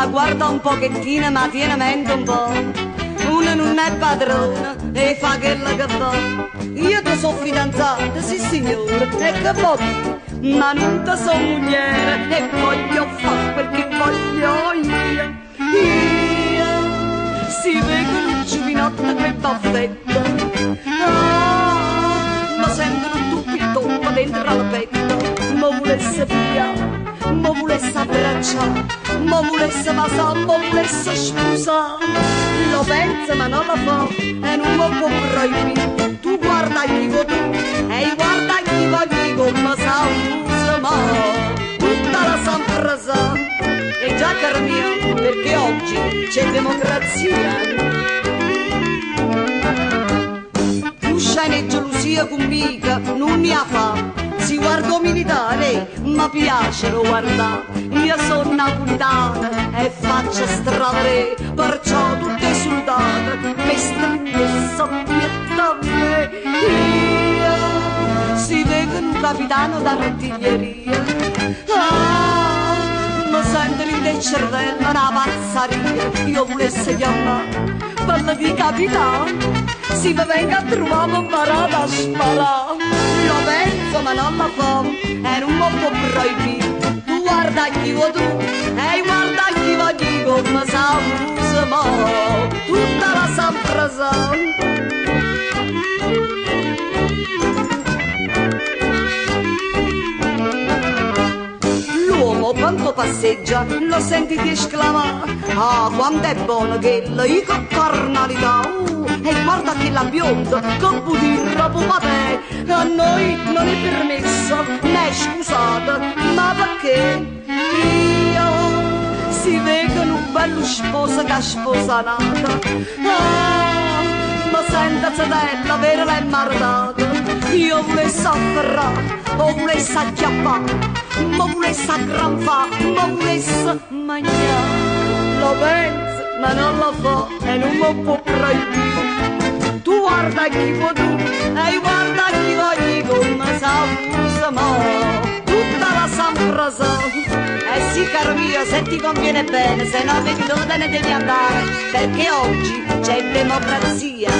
ma guarda un pochettino, ma tiene mente un po'. Uno non è padrone e fa quello che vuole. Io ti sono fidanzata, sì signore, e che vuoi? Ma non ti sono moglie e voglio fare quel che voglio io. Si vedono il giovinotto che baffetta, ma sentono tutti il toppo dentro al petto. Ma volesse pigliare, ma volesse abbracciare, ma volesse basare, ma volesse sposare. Lo pensa ma non lo fa e non lo può proibire. Tu guarda chi vuoi tu e guarda chi voglio come sa usa, ma tutta la sempre sa. E già caro mio, perché oggi c'è democrazia. Tu scene gelosia con mica, non ne ha fa. Si guardo militare, ma piace lo guardare. Io sono napolitana e faccio stravere, perciò tutte soldate mi stringono soppietta a me. Io si vede un capitano d'artiglieria, ma sento il cervello una pazzaria. Io volesse chiamare parla di capitano, si venga a trovare ma imparare a sparare. Lo penso ma non lo fa e non mi può proibire. Tu guarda chi vuoi tu e guarda chi voglio come sa usa, ma tutta la sempre sa. L'uomo quando passeggia lo senti di esclamare: ah, quanto è buono che lei che carnalità. E guarda che la bionda, che budirra papà, a noi non è permesso, né scusate, ma perché io si vedono un bello sposo che ha sposanata, ma senza sedella, vera l'è maradata. Io volesse afferrare, o volesse acchiappare, ma volesse aggranfare, ma volesse mangiare. Lo penso, ma non lo fa e non mi può proibire. Tu guarda chi vuoi tu e guarda chi voglio come sa usa, ma tutta la sempre sa. Eh sì caro mio, se ti conviene bene, se no vedi dove te ne devi andare, perché oggi c'è democrazia.